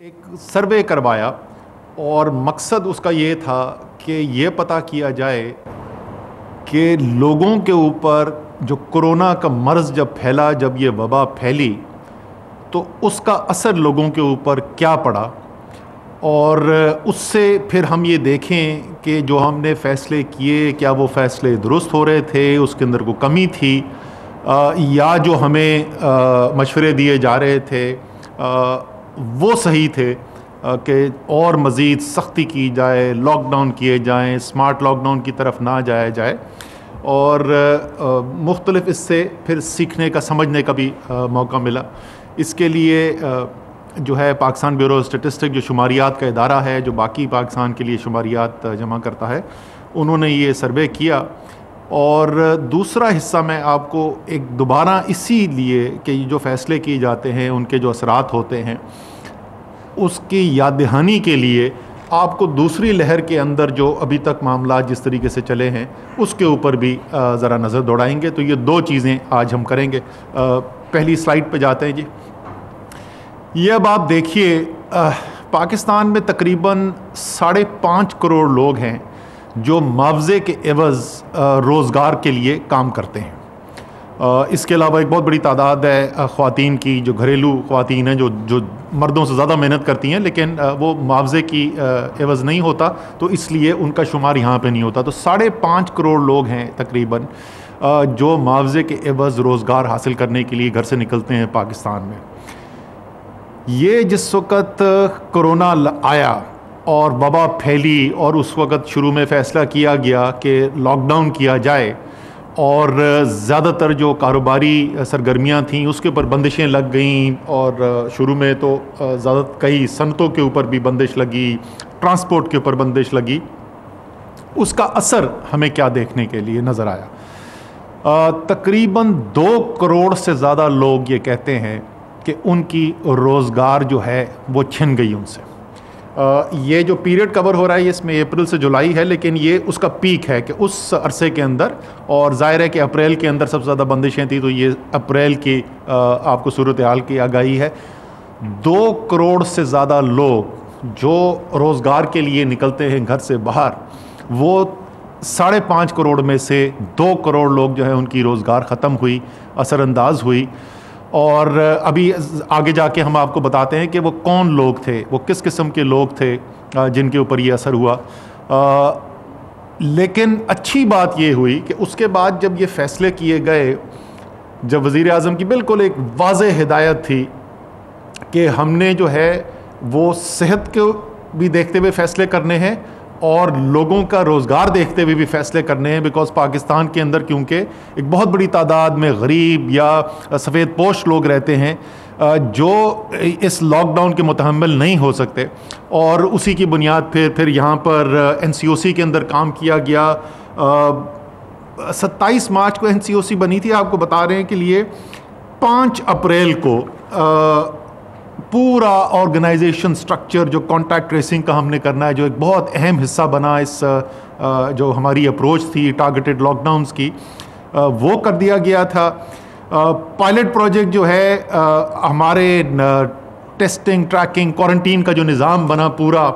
ایک سروے کروایا اور مقصد اس کا یہ تھا کہ یہ پتہ کیا جائے کہ لوگوں کے اوپر جو کرونا کا مرض جب پھیلا، جب یہ وبا پھیلی تو اس کا اثر لوگوں کے اوپر کیا پڑا، اور اس سے پھر ہم یہ دیکھیں کہ جو ہم نے فیصلے کیے کیا وہ فیصلے درست ہو رہے تھے، اس کے اندر کوئی کمی تھی، یا جو ہمیں مشورے دیے جا رہے تھے وہ صحیح تھے کہ اور مزید سختی کی جائے، لاک ڈاؤن کیے جائیں، اسمارٹ لاک ڈاؤن کی طرف نہ جایا جائے، اور مختلف اس سے پھر سیکھنے کا، سمجھنے کا بھی موقع ملا۔ اس کے لیے جو ہے پاکستان بیورو اسٹیٹسٹک جو شماریات کا ادارہ ہے، جو باقی پاکستان کے لیے شماریات جمع کرتا ہے، انہوں نے یہ سروے کیا، اور دوسرا حصہ میں آپ کو ایک دوبارہ اسی لیے کہ جو فیصلے کیے جاتے ہیں ان کے جو اثرات ہوتے ہیں اس کی یاد دہانی کے لیے آپ کو دوسری لہر کے اندر جو ابھی تک معاملات جس طریقے سے چلے ہیں اس کے اوپر بھی ذرا نظر دوڑائیں گے۔ تو یہ دو چیزیں آج ہم کریں گے۔ پہلی سلائیڈ پہ جاتے ہیں جی۔ یہ اب آپ دیکھیے، پاکستان میں تقریباً 5.5 کروڑ لوگ ہیں جو معاوضے کے عوض روزگار کے لیے کام کرتے ہیں۔ اس کے علاوہ ایک بہت بڑی تعداد ہے خواتین کی، جو گھریلو خواتین ہیں، جو مردوں سے زیادہ محنت کرتی ہیں، لیکن وہ معاوضے کی عوض نہیں ہوتا، تو اس لیے ان کا شمار یہاں پہ نہیں ہوتا۔ تو 5.5 کروڑ لوگ ہیں تقریباً جو معاوضے کے عوض روزگار حاصل کرنے کے لیے گھر سے نکلتے ہیں پاکستان میں۔ یہ جس وقت کرونا آیا اور وبا پھیلی اور اس وقت شروع میں فیصلہ کیا گیا کہ لاک ڈاؤن کیا جائے، اور زیادہ تر جو کاروباری سرگرمیاں تھیں اس کے اوپر بندشیں لگ گئیں، اور شروع میں تو زیادہ کئی صنعتوں کے اوپر بھی بندش لگی، ٹرانسپورٹ کے اوپر بندش لگی۔ اس کا اثر ہمیں کیا دیکھنے کے لیے نظر آیا؟ تقریباً 2 کروڑ سے زیادہ لوگ یہ کہتے ہیں کہ ان کی روزگار جو ہے وہ چھن گئی ان سے۔ یہ جو پیریڈ کور ہو رہا ہے اس میں اپریل سے جولائی ہے، لیکن یہ اس کا پیک ہے کہ اس عرصے کے اندر، اور ظاہر ہے کہ اپریل کے اندر سب سے زیادہ بندشیں تھیں، تو یہ اپریل کی آپ کو صورتحال کی آگاہی ہے۔ 2 کروڑ سے زیادہ لوگ جو روزگار کے لیے نکلتے ہیں گھر سے باہر، وہ 5.5 کروڑ میں سے 2 کروڑ لوگ جو ہے ان کی روزگار ختم ہوئی، اثر انداز ہوئی۔ اور ابھی آگے جا کے ہم آپ کو بتاتے ہیں کہ وہ کون لوگ تھے، وہ کس قسم کے لوگ تھے جن کے اوپر یہ اثر ہوا۔ لیکن اچھی بات یہ ہوئی کہ اس کے بعد جب یہ فیصلے کیے گئے، جب وزیر اعظم کی بالکل ایک واضح ہدایت تھی کہ ہم نے جو ہے وہ صحت کو بھی دیکھتے ہوئے فیصلے کرنے ہیں اور لوگوں کا روزگار دیکھتے ہوئے بھی فیصلے کرنے ہیں، بیکاز پاکستان کے اندر کیونکہ ایک بہت بڑی تعداد میں غریب یا سفید پوش لوگ رہتے ہیں جو اس لاک ڈاؤن کے متحمل نہیں ہو سکتے، اور اسی کی بنیاد پھر یہاں پر NCOC کے اندر کام کیا گیا۔ 27 مارچ کو NCOC بنی تھی، آپ کو بتا رہے ہیں کہ لیے 5 اپریل کو پورا آرگنائزیشن سٹرکچر جو کانٹیکٹ ٹریسنگ کا ہم نے کرنا ہے، جو ایک بہت اہم حصہ بنا اس جو ہماری اپروچ تھی ٹارگیٹڈ لاک ڈاؤنز کی، وہ کر دیا گیا تھا۔ پائلٹ پروجیکٹ جو ہے ہمارے ٹیسٹنگ، ٹریکنگ، کوارنٹین کا جو نظام بنا پورا،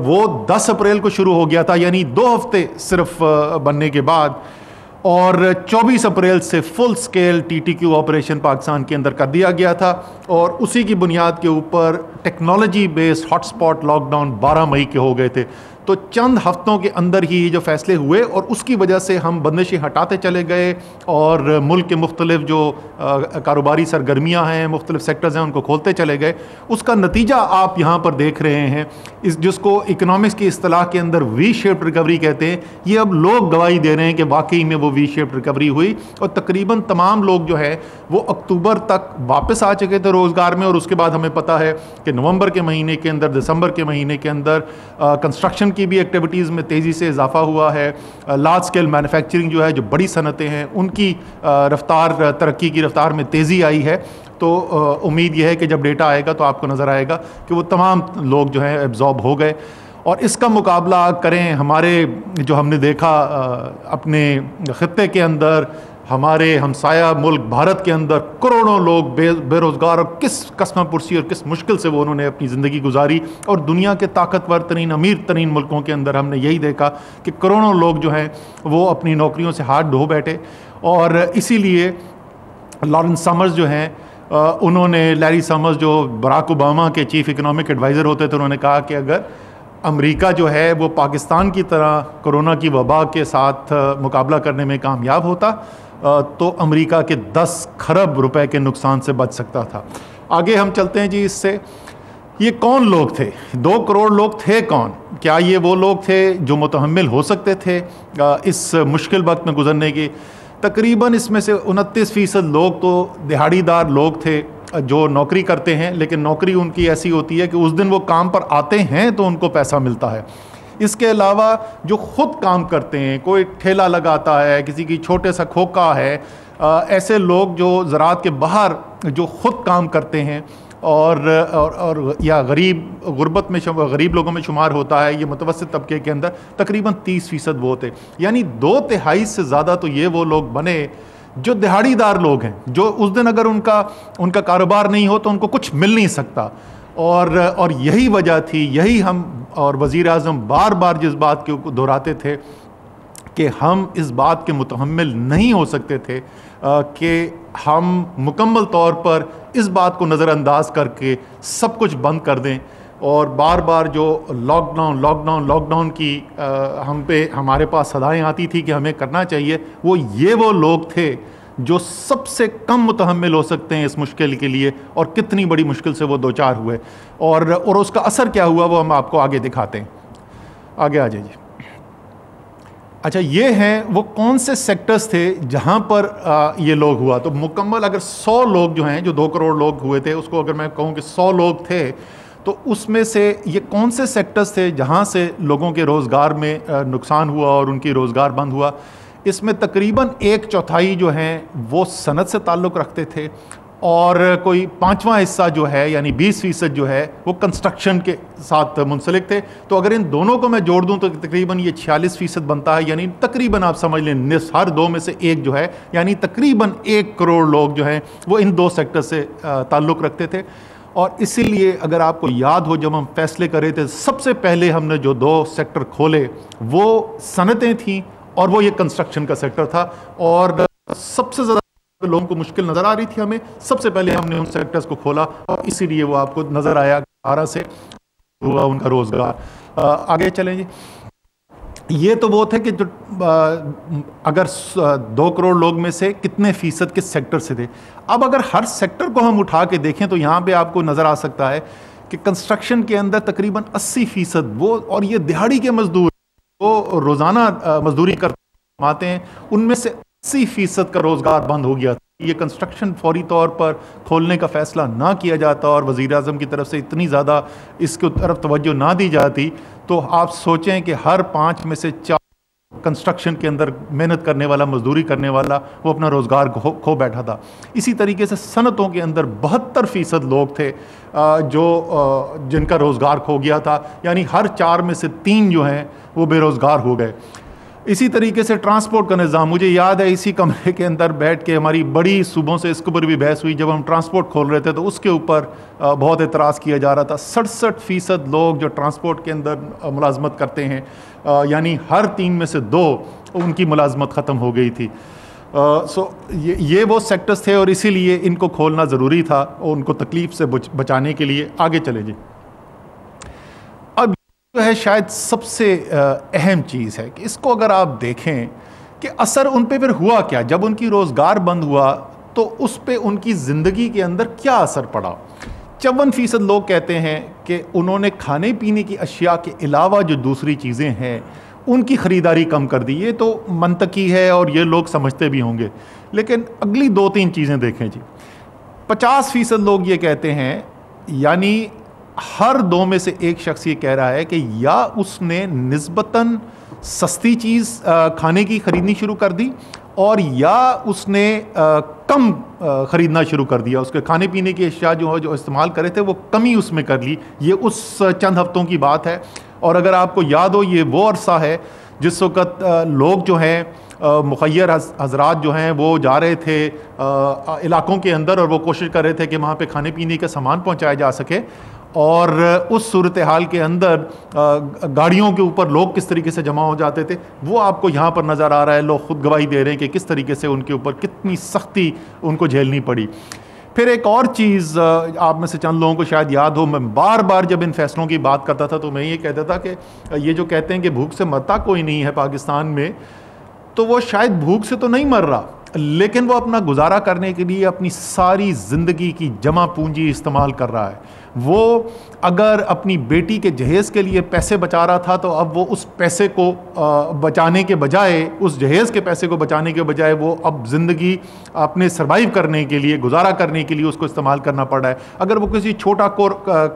وہ 10 اپریل کو شروع ہو گیا تھا، یعنی 2 ہفتے صرف بننے کے بعد، اور 24 اپریل سے فل سکیل TTQ آپریشن پاکستان کے اندر کر دیا گیا تھا، اور اسی کی بنیاد کے اوپر technology based hotspot lockdown 12 مئی کے ہو گئے تھے۔ تو چند ہفتوں کے اندر ہی جو فیصلے ہوئے، اور اس کی وجہ سے ہم بندشیں ہٹاتے چلے گئے، اور ملک کے مختلف جو کاروباری سرگرمیاں ہیں، مختلف سیکٹرز ہیں، ان کو کھولتے چلے گئے۔ اس کا نتیجہ آپ یہاں پر دیکھ رہے ہیں، جس کو اکنامکس کی اصطلاح کے اندر وی شیپڈ ریکوری کہتے ہیں۔ یہ اب لوگ گواہی دے رہے ہیں کہ واقعی میں وہ وی شیپڈ ریکوری ہوئی، اور تقریباً تمام لوگ جو ہے وہ اکتوبر تک واپس آ چکے تھے روزگار میں، اور اس کے بعد ہمیں پتہ ہے کہ نومبر کے مہینے کے اندر، دسمبر کے مہینے کے اندر کنسٹرکشن کی بھی ایکٹیویٹیز میں تیزی سے اضافہ ہوا ہے۔ لارج اسکیل مینوفیکچرنگ جو ہے، جو بڑی صنعتیں ہیں، ان کی رفتار، ترقی کی رفتار میں تیزی آئی ہے۔ تو امید یہ ہے کہ جب ڈیٹا آئے گا تو آپ کو نظر آئے گا کہ وہ تمام لوگ جو ہیں ایبزارب ہو گئے۔ اور اس کا مقابلہ کریں ہمارے جو ہم نے دیکھا اپنے خطے کے اندر، ہمارے ہمسایہ ملک بھارت کے اندر کروڑوں لوگ بے روزگار، اور کس کسمہ پرسی اور کس مشکل سے وہ انہوں نے اپنی زندگی گزاری، اور دنیا کے طاقتور ترین امیر ترین ملکوں کے اندر ہم نے یہی دیکھا کہ کروڑوں لوگ جو ہیں وہ اپنی نوکریوں سے ہاتھ دھو بیٹھے. اور اسی لیے لارنس سمرز جو ہیں انہوں نے، لیری سمرز جو براک اوباما کے چیف اکنامک ایڈوائزر ہوتے تھے، انہوں نے کہا کہ اگر امریکہ جو ہے وہ پاکستان کی طرح کرونا کی وبا کے ساتھ مقابلہ کرنے میں کامیاب ہوتا تو امریکہ کے 10 کھرب روپے کے نقصان سے بچ سکتا تھا. آگے ہم چلتے ہیں جی. اس سے یہ کون لوگ تھے؟ 2 کروڑ لوگ تھے کون؟ کیا یہ وہ لوگ تھے جو متحمل ہو سکتے تھے اس مشکل وقت میں گزرنے کی؟ تقریباً اس میں سے 29% لوگ تو دہاڑی دار لوگ تھے جو نوکری کرتے ہیں، لیکن نوکری ان کی ایسی ہوتی ہے کہ اس دن وہ کام پر آتے ہیں تو ان کو پیسہ ملتا ہے. اس کے علاوہ جو خود کام کرتے ہیں، کوئی ٹھیلا لگاتا ہے، کسی کی چھوٹے سا کھوکا ہے، ایسے لوگ جو زراعت کے باہر جو خود کام کرتے ہیں اور یا غربت میں غریب لوگوں میں شمار ہوتا ہے، یہ متوسط طبقے کے اندر تقریباً 30% وہ تھے. یعنی 2/3 سے زیادہ تو یہ وہ لوگ بنے جو دہاڑی دار لوگ ہیں، جو اس دن اگر ان کا کاروبار نہیں ہو تو ان کو کچھ مل نہیں سکتا. اور یہی وجہ تھی، یہی ہم اور وزیر اعظم بار بار جس بات کے دہراتے تھے کہ ہم اس بات کے متحمل نہیں ہو سکتے تھے کہ ہم مکمل طور پر اس بات کو نظر انداز کر کے سب کچھ بند کر دیں. اور بار بار جو لاک ڈاؤن کی ہمارے پاس صدائیں آتی تھی کہ ہمیں کرنا چاہیے، وہ لوگ تھے جو سب سے کم متحمل ہو سکتے ہیں اس مشکل کے لیے، اور کتنی بڑی مشکل سے وہ دوچار ہوئے اور اس کا اثر کیا ہوا وہ ہم آپ کو آگے دکھاتے ہیں. آگے آ جائیے. اچھا، یہ ہیں وہ کون سے سیکٹرز تھے جہاں پر یہ لوگ ہوا. تو مکمل اگر 100 لوگ جو ہیں، جو 2 کروڑ لوگ ہوئے تھے، اس کو اگر میں کہوں کہ 100 لوگ تھے تو اس میں سے یہ کون سے سیکٹرز تھے جہاں سے لوگوں کے روزگار میں نقصان ہوا اور ان کی روزگار بند ہوا. اس میں تقریباً 1/4 جو ہیں وہ صنعت سے تعلق رکھتے تھے، اور کوئی 5واں حصہ جو ہے یعنی 20% جو ہے وہ کنسٹرکشن کے ساتھ منسلک تھے. تو اگر ان دونوں کو میں جوڑ دوں تو تقریباً یہ 46% بنتا ہے. یعنی تقریباً آپ سمجھ لیں ہر 2 میں سے 1 جو ہے، یعنی تقریباً 1 کروڑ لوگ جو ہیں وہ ان 2 سیکٹر سے تعلق رکھتے تھے. اور اسی لیے اگر آپ کو یاد ہو، جب ہم فیصلے کرے تھے سب سے پہلے ہم نے جو 2 سیکٹر کھولے وہ صنعتیں تھیں اور وہ یہ کنسٹرکشن کا سیکٹر تھا. اور سب سے زیادہ لوگوں کو مشکل نظر آ رہی تھی ہمیں، سب سے پہلے ہم نے ان سیکٹرز کو کھولا، اور اسی لیے وہ آپ کو نظر آیا 18 سے ہوا ان کا روزگار. آگے چلیں جی. یہ تو وہ تھے کہ جو اگر 2 کروڑ لوگ میں سے کتنے فیصد کس سیکٹر سے تھے. اب اگر ہر سیکٹر کو ہم اٹھا کے دیکھیں تو یہاں پہ آپ کو نظر آ سکتا ہے کہ کنسٹرکشن کے اندر تقریباً 80% وہ، اور یہ دہاڑی کے مزدور وہ روزانہ مزدوری کرتے ہیں، ان میں سے 80% کا روزگار بند ہو گیا. یہ کنسٹرکشن فوری طور پر کھولنے کا فیصلہ نہ کیا جاتا اور وزیر اعظم کی طرف سے اتنی زیادہ اس کی طرف توجہ نہ دی جاتی تو آپ سوچیں کہ ہر 5 میں سے 4 کنسٹرکشن کے اندر محنت کرنے والا، مزدوری کرنے والا، وہ اپنا روزگار کھو بیٹھا تھا. اسی طریقے سے صنعتوں کے اندر 72% لوگ تھے جن کا روزگار کھو گیا تھا. یعنی ہر 4 میں سے 3 جو ہیں وہ بے روزگار ہو گئے. اسی طریقے سے ٹرانسپورٹ کا نظام، مجھے یاد ہے اسی کمرے کے اندر بیٹھ کے ہماری بڑی صوبوں سے اس کے اوپر بھی بحث ہوئی. جب ہم ٹرانسپورٹ کھول رہے تھے تو اس کے اوپر بہت اعتراض کیا جا رہا تھا. 67% لوگ جو ٹرانسپورٹ کے اندر ملازمت کرتے ہیں، یعنی ہر 3 میں سے 2 ان کی ملازمت ختم ہو گئی تھی. یہ وہ سیکٹرز تھے اور اسی لیے ان کو کھولنا ضروری تھا اور ان کو تکلیف سے بچانے کے لیے. آگے چلے جی. جو ہے شاید سب سے اہم چیز ہے کہ اس کو اگر آپ دیکھیں کہ اثر ان پہ پھر ہوا کیا. جب ان کی روزگار بند ہوا تو اس پہ ان کی زندگی کے اندر کیا اثر پڑا. 54% لوگ کہتے ہیں کہ انہوں نے کھانے پینے کی اشیاء کے علاوہ جو دوسری چیزیں ہیں ان کی خریداری کم کر دی. یہ تو منطقی ہے اور یہ لوگ سمجھتے بھی ہوں گے، لیکن اگلی 2-3 چیزیں دیکھیں جی. 50% لوگ یہ کہتے ہیں، یعنی ہر 2 میں سے 1 شخص یہ کہہ رہا ہے کہ یا اس نے نسبتاً سستی چیز کھانے کی خریدنی شروع کر دی، اور یا اس نے کم خریدنا شروع کر دیا. اس کے کھانے پینے کی اشیاء جو استعمال کرے تھے وہ کمی اس میں کر لی. یہ اس چند ہفتوں کی بات ہے. اور اگر آپ کو یاد ہو، یہ وہ عرصہ ہے جس وقت لوگ جو ہیں مخیر حضرات جو ہیں وہ جا رہے تھے علاقوں کے اندر اور وہ کوشش کر رہے تھے کہ وہاں پہ کھانے پینے کا سامان پہنچایا جا سکے، اور اس صورتحال کے اندر گاڑیوں کے اوپر لوگ کس طریقے سے جمع ہو جاتے تھے، وہ آپ کو یہاں پر نظر آ رہا ہے۔ لوگ خود گواہی دے رہے ہیں کہ کس طریقے سے ان کے اوپر کتنی سختی ان کو جھیلنی پڑی۔ پھر ایک اور چیز آپ میں سے چند لوگوں کو شاید یاد ہو، میں بار بار جب ان فیصلوں کی بات کرتا تھا تو میں یہ کہتا تھا کہ یہ جو کہتے ہیں کہ بھوک سے مرتا کوئی نہیں ہے پاکستان میں، تو وہ شاید بھوک سے تو نہیں مر رہا، لیکن وہ اپنا گزارا کرنے کے لیے اپنی ساری زندگی کی جمع پونجی استعمال کر رہا ہے۔ وہ اگر اپنی بیٹی کے جہیز کے لیے پیسے بچا رہا تھا تو اب وہ اس پیسے کو بچانے کے بجائے، اس جہیز کے پیسے کو بچانے کے بجائے وہ اب زندگی اپنے سروائیو کرنے کے لیے، گزارا کرنے کے لیے اس کو استعمال کرنا پڑ رہا ہے۔ اگر وہ کسی چھوٹا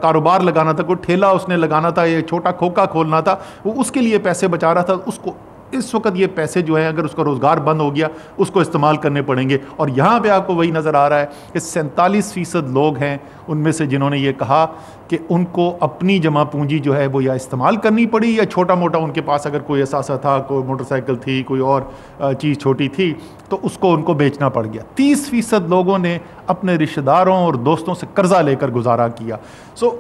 کاروبار لگانا تھا، کوئی ٹھیلا اس نے لگانا تھا یا چھوٹا کھوکا کھولنا تھا، وہ اس کے لیے پیسے بچا رہا تھا، اس کو اس وقت یہ پیسے جو ہیں اگر اس کا روزگار بند ہو گیا اس کو استعمال کرنے پڑیں گے۔ اور یہاں پہ آپ کو وہی نظر آ رہا ہے کہ 47% لوگ ہیں ان میں سے جنہوں نے یہ کہا کہ ان کو اپنی جمع پونجی جو ہے وہ یا استعمال کرنی پڑی یا چھوٹا موٹا ان کے پاس اگر کوئی اثاثہ تھا، کوئی موٹر سائیکل تھی، کوئی اور چیز چھوٹی تھی تو اس کو ان کو بیچنا پڑ گیا۔ 30% لوگوں نے اپنے رشتہ داروں اور دوستوں سے قرضہ لے کر گزارا کیا۔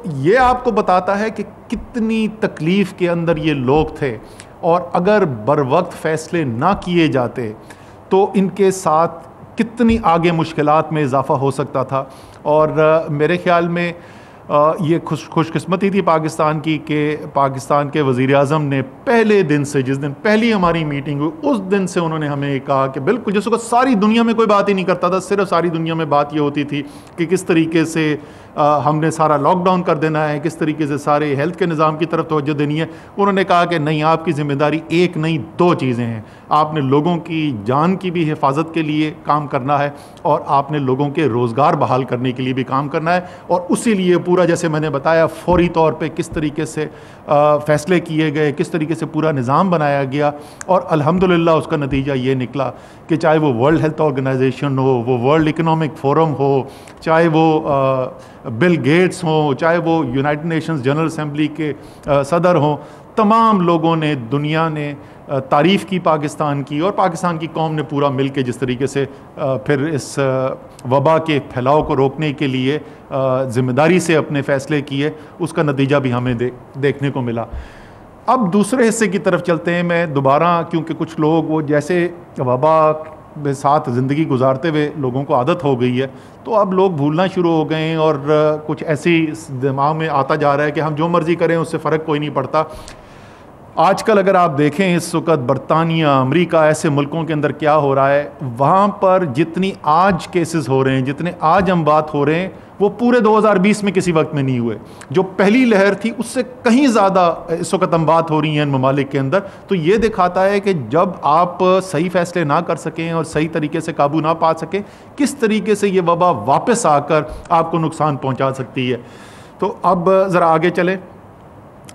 یہ آپ کو بتاتا ہے کہ کتنی تکلیف کے اندر یہ لوگ تھے، اور اگر بر وقت فیصلے نہ کیے جاتے تو ان کے ساتھ کتنی آگے مشکلات میں اضافہ ہو سکتا تھا۔ اور میرے خیال میں یہ خوش قسمتی تھی پاکستان کی کہ پاکستان کے وزیر اعظم نے پہلے دن سے، جس دن پہلی ہماری میٹنگ ہوئی اس دن سے انہوں نے ہمیں کہا کہ بالکل جس وقت ساری دنیا میں کوئی بات ہی نہیں کرتا تھا، صرف ساری دنیا میں بات یہ ہوتی تھی کہ کس طریقے سے ہم نے سارا لاک ڈاؤن کر دینا ہے، کس طریقے سے سارے ہیلتھ کے نظام کی طرف توجہ دینی ہے، انہوں نے کہا کہ نہیں، آپ کی ذمہ داری ایک نہیں 2 چیزیں ہیں۔ آپ نے لوگوں کی جان کی بھی حفاظت کے لیے کام کرنا ہے اور آپ نے لوگوں کے روزگار بحال کرنے کے لیے بھی کام کرنا ہے، اور اسی لیے پورا جیسے میں نے بتایا فوری طور پہ کس طریقے سے فیصلے کیے گئے، کس طریقے سے پورا نظام بنایا گیا، اور الحمدللہ اس کا نتیجہ یہ نکلا کہ چاہے وہ ورلڈ ہیلتھ آرگنائزیشن ہو، وہ ورلڈ اکنامک فورم ہو، چاہے وہ بل گیٹس ہوں، چاہے وہ یونائٹڈ نیشنز جنرل اسمبلی کے صدر ہوں، تمام لوگوں نے، دنیا نے تعریف کی پاکستان کی، اور پاکستان کی قوم نے پورا مل کے جس طریقے سے پھر اس وبا کے پھیلاؤ کو روکنے کے لیے ذمہ داری سے اپنے فیصلے کیے، اس کا نتیجہ بھی ہمیں دیکھنے کو ملا۔ اب دوسرے حصے کی طرف چلتے ہیں۔ میں دوبارہ، کیونکہ کچھ لوگ وہ جیسے وبا کے ساتھ زندگی گزارتے ہوئے لوگوں کو عادت ہو گئی ہے تو اب لوگ بھولنا شروع ہو گئے ہیں، اور کچھ ایسی دماغ میں آتا جا رہا ہے کہ ہم جو مرضی کریں اس سے فرق کوئی نہیں پڑتا۔ آج کل اگر آپ دیکھیں اس وقت برطانیہ، امریکہ، ایسے ملکوں کے اندر کیا ہو رہا ہے، وہاں پر جتنی آج کیسز ہو رہے ہیں، جتنے آج ہم بات ہو رہے ہیں، وہ پورے 2020 میں کسی وقت میں نہیں ہوئے۔ جو پہلی لہر تھی اس سے کہیں زیادہ اس وقت ہم بات ہو رہی ہیں ان ممالک کے اندر۔ تو یہ دکھاتا ہے کہ جب آپ صحیح فیصلے نہ کر سکیں اور صحیح طریقے سے قابو نہ پا سکیں، کس طریقے سے یہ وبا واپس آ کر آپ کو نقصان پہنچا سکتی ہے۔ تو اب ذرا آگے چلیں۔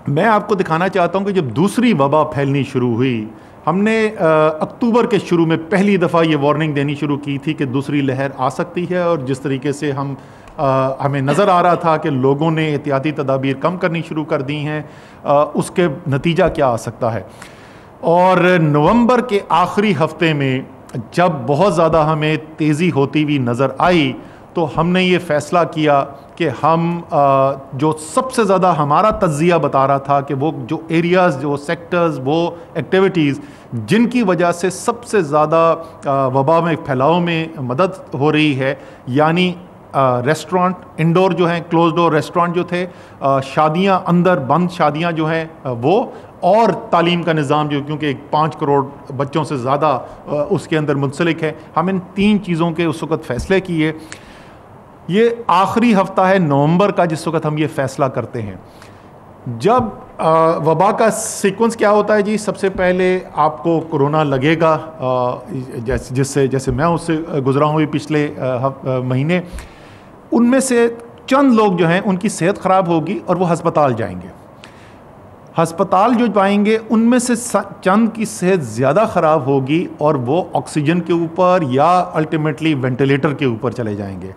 میں آپ کو دکھانا چاہتا ہوں کہ جب دوسری وبا پھیلنی شروع ہوئی، ہم نے اکتوبر کے شروع میں پہلی دفعہ یہ وارننگ دینی شروع کی تھی کہ دوسری لہر آ سکتی ہے، اور جس طریقے سے ہمیں نظر آ رہا تھا کہ لوگوں نے احتیاطی تدابیر کم کرنی شروع کر دی ہیں، اس کے نتیجہ کیا آ سکتا ہے۔ اور نومبر کے آخری ہفتے میں جب بہت زیادہ ہمیں تیزی ہوتی ہوئی نظر آئی تو ہم نے یہ فیصلہ کیا کہ ہم جو سب سے زیادہ ہمارا تجزیہ بتا رہا تھا کہ وہ جو ایریاز، جو سیکٹرز، وہ ایکٹیویٹیز جن کی وجہ سے سب سے زیادہ وبا میں پھیلاؤ میں مدد ہو رہی ہے، یعنی ریسٹورانٹ، انڈور جو ہیں کلوز ڈور ریسٹورانٹ جو تھے، شادیاں اندر بند شادیاں جو ہیں وہ، اور تعلیم کا نظام جو کیونکہ 5 کروڑ بچوں سے زیادہ اس کے اندر منسلک ہے، ہم ان 3 چیزوں کے اس وقت فیصلے کیے۔ یہ آخری ہفتہ ہے نومبر کا جس وقت ہم یہ فیصلہ کرتے ہیں۔ جب وبا کا سیکوینس کیا ہوتا ہے جی، سب سے پہلے آپ کو کرونا لگے گا، جیسے میں اس سے گزرا ہوں پچھلے مہینے، ان میں سے چند لوگ جو ہیں ان کی صحت خراب ہوگی اور وہ ہسپتال جائیں گے۔ ہسپتال جو پائیں گے ان میں سے چند کی صحت زیادہ خراب ہوگی اور وہ آکسیجن کے اوپر یا الٹیمیٹلی وینٹیلیٹر کے اوپر چلے جائیں گے،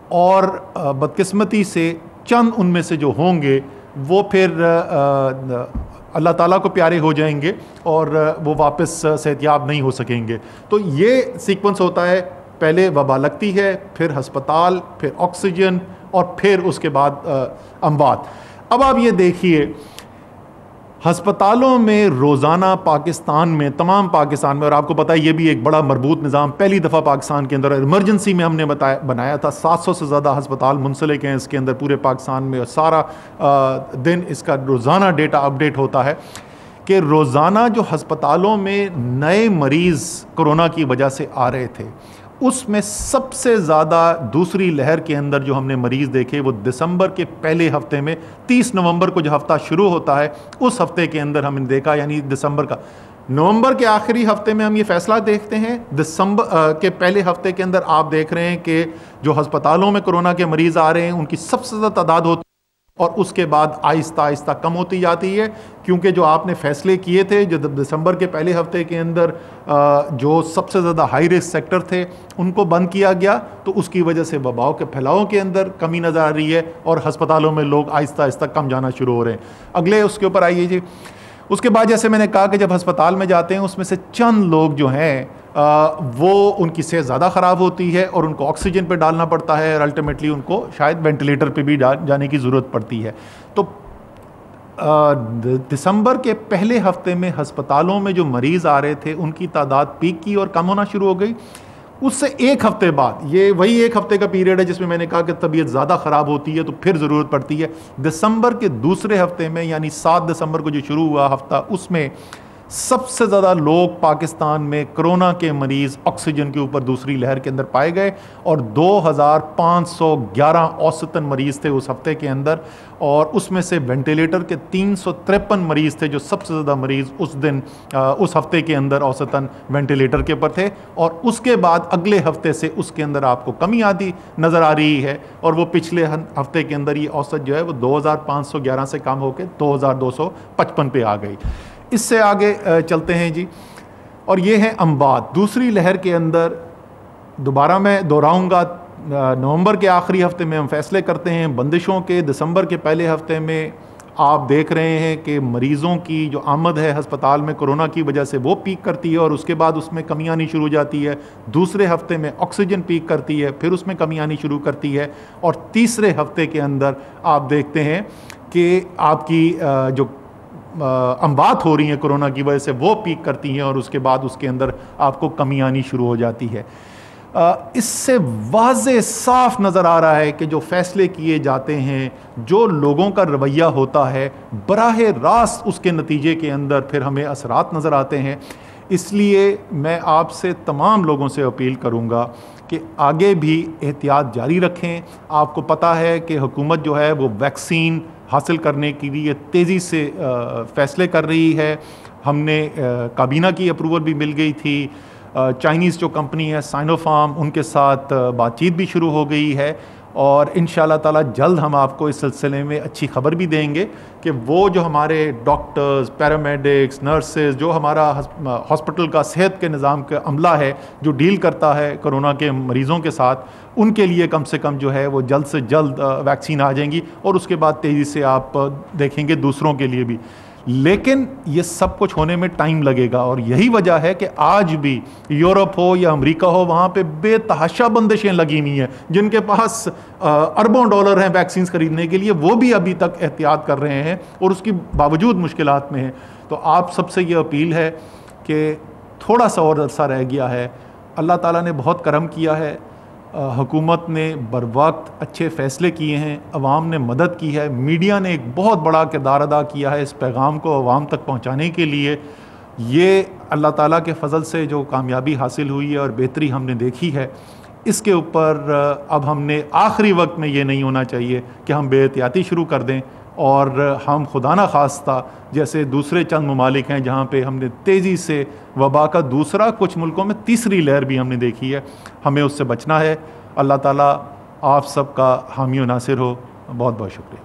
اور بدقسمتی سے چند ان میں سے جو ہوں گے وہ پھر اللہ تعالیٰ کو پیارے ہو جائیں گے اور وہ واپس صحتیاب نہیں ہو سکیں گے. تو یہ سیکوینس ہوتا ہے، پہلے وبا لگتی ہے، پھر ہسپتال، پھر آکسیجن، اور پھر اس کے بعد اموات. اب آپ یہ دیکھیے ہسپتالوں میں روزانہ پاکستان میں، تمام پاکستان میں، اور آپ کو پتہ ہے یہ بھی ایک بڑا مربوط نظام پہلی دفعہ پاکستان کے اندر ایمرجنسی میں ہم نے بنایا تھا. 700 سے زیادہ ہسپتال منسلک ہیں اس کے اندر پورے پاکستان میں، اور سارا دن اس کا روزانہ ڈیٹا اپڈیٹ ہوتا ہے کہ روزانہ جو ہسپتالوں میں نئے مریض کرونا کی وجہ سے آ رہے تھے، اس میں سب سے زیادہ دوسری لہر کے اندر جو ہم نے مریض دیکھے وہ دسمبر کے پہلے ہفتے میں، 30 نومبر کو جو ہفتہ شروع ہوتا ہے اس ہفتے کے اندر ہم نے دیکھا، یعنی دسمبر کا، نومبر کے آخری ہفتے میں ہم یہ فیصلہ دیکھتے ہیں، دسمبر کے پہلے ہفتے کے اندر آپ دیکھ رہے ہیں کہ جو ہسپتالوں میں کرونا کے مریض آ رہے ہیں ان کی سب سے زیادہ تعداد ہوتی ہے، اور اس کے بعد آہستہ آہستہ کم ہوتی جاتی ہے، کیونکہ جو آپ نے فیصلے کیے تھے جو دسمبر کے پہلے ہفتے کے اندر جو سب سے زیادہ ہائی رسک سیکٹر تھے ان کو بند کیا گیا، تو اس کی وجہ سے وباؤں کے پھیلاؤ کے اندر کمی نظر آ رہی ہے اور ہسپتالوں میں لوگ آہستہ آہستہ کم جانا شروع ہو رہے ہیں. اگلے اس کے اوپر آئیے جی. اس کے بعد جیسے میں نے کہا کہ جب ہسپتال میں جاتے ہیں اس میں سے چند لوگ جو ہیں وہ ان کی صحت زیادہ خراب ہوتی ہے اور ان کو آکسیجن پہ ڈالنا پڑتا ہے، اور الٹیمیٹلی ان کو شاید وینٹیلیٹر پہ بھی جانے کی ضرورت پڑتی ہے. تو دسمبر کے پہلے ہفتے میں ہسپتالوں میں جو مریض آ رہے تھے ان کی تعداد پیک کی اور کم ہونا شروع ہو گئی. اس سے ایک ہفتے بعد، یہ وہی ایک ہفتے کا پیریڈ ہے جس میں نے کہا کہ طبیعت زیادہ خراب ہوتی ہے تو پھر ضرورت پڑتی ہے. دسمبر کے دوسرے ہفتے میں، یعنی 7 دسمبر کو جو شروع ہوا ہفتہ، اس میں سب سے زیادہ لوگ پاکستان میں کرونا کے مریض آکسیجن کے اوپر دوسری لہر کے اندر پائے گئے، اور 2511 اوسطاً مریض تھے اس ہفتے کے اندر، اور اس میں سے وینٹیلیٹر کے 353 مریض تھے جو سب سے زیادہ مریض اس ہفتے کے اندر اوسطاً وینٹیلیٹر کے اوپر تھے. اور اس کے بعد اگلے ہفتے سے اس کے اندر آپ کو کمی آتی نظر آ رہی ہے، اور وہ پچھلے ہفتے کے اندر یہ اوسط جو ہے وہ 2511 سے کم ہو کے 2255 پہ آ گئی. اس سے آگے چلتے ہیں جی، اور یہ ہیں اموات. دوسری لہر کے اندر دوبارہ میں دہراؤں گا، نومبر کے آخری ہفتے میں ہم فیصلے کرتے ہیں بندشوں کے، دسمبر کے پہلے ہفتے میں آپ دیکھ رہے ہیں کہ مریضوں کی جو آمد ہے ہسپتال میں کرونا کی وجہ سے وہ پیک کرتی ہے، اور اس کے بعد اس میں کمی آنی شروع ہو جاتی ہے. دوسرے ہفتے میں آکسیجن پیک کرتی ہے، پھر اس میں کمی آنی شروع کرتی ہے، اور تیسرے ہفتے کے اندر آپ دیکھتے ہیں کہ آپ کی جو اموات ہو رہی ہیں کرونا کی وجہ سے وہ پیک کرتی ہیں، اور اس کے بعد اس کے اندر آپ کو کمی آنی شروع ہو جاتی ہے. اس سے واضح صاف نظر آ رہا ہے کہ جو فیصلے کیے جاتے ہیں، جو لوگوں کا رویہ ہوتا ہے، براہ راست اس کے نتیجے کے اندر پھر ہمیں اثرات نظر آتے ہیں. اس لیے میں آپ سے تمام لوگوں سے اپیل کروں گا کہ آگے بھی احتیاط جاری رکھیں. آپ کو پتہ ہے کہ حکومت جو ہے وہ ویکسین حاصل کرنے کے لیے تیزی سے فیصلے کر رہی ہے. ہم نے کابینہ کی اپروول بھی مل گئی تھی، چائنیز جو کمپنی ہے سائنو فارم، ان کے ساتھ بات چیت بھی شروع ہو گئی ہے، اور انشاءاللہ تعالی جلد ہم آپ کو اس سلسلے میں اچھی خبر بھی دیں گے کہ وہ جو ہمارے ڈاکٹرز، پیرامیڈکس، نرسز، جو ہمارا ہاسپٹل کا صحت کے نظام کا عملہ ہے جو ڈیل کرتا ہے کرونا کے مریضوں کے ساتھ، ان کے لیے کم سے کم جو ہے وہ جلد سے جلد ویکسین آ جائیں گی، اور اس کے بعد تیزی سے آپ دیکھیں گے دوسروں کے لیے بھی. لیکن یہ سب کچھ ہونے میں ٹائم لگے گا، اور یہی وجہ ہے کہ آج بھی یورپ ہو یا امریکہ ہو، وہاں پہ بے تحاشا بندشیں لگی ہوئی ہیں. جن کے پاس اربوں ڈالر ہیں ویکسینز خریدنے کے لیے، وہ بھی ابھی تک احتیاط کر رہے ہیں اور اس کی باوجود مشکلات میں ہیں. تو آپ سب سے یہ اپیل ہے کہ تھوڑا سا اور عرصہ رہ گیا ہے. اللہ تعالیٰ نے بہت کرم کیا ہے، حکومت نے بروقت اچھے فیصلے کیے ہیں، عوام نے مدد کی ہے، میڈیا نے ایک بہت بڑا کردار ادا کیا ہے اس پیغام کو عوام تک پہنچانے کے لیے. یہ اللہ تعالیٰ کے فضل سے جو کامیابی حاصل ہوئی ہے اور بہتری ہم نے دیکھی ہے، اس کے اوپر اب ہم نے آخری وقت میں یہ نہیں ہونا چاہیے کہ ہم بے احتیاطی شروع کر دیں، اور ہم خدا نہ خواستہ جیسے دوسرے چند ممالک ہیں جہاں پہ ہم نے تیزی سے وبا کا دوسرا، کچھ ملکوں میں تیسری لہر بھی ہم نے دیکھی ہے، ہمیں اس سے بچنا ہے. اللہ تعالیٰ آپ سب کا حامی و ناصر ہو. بہت بہت شکریہ.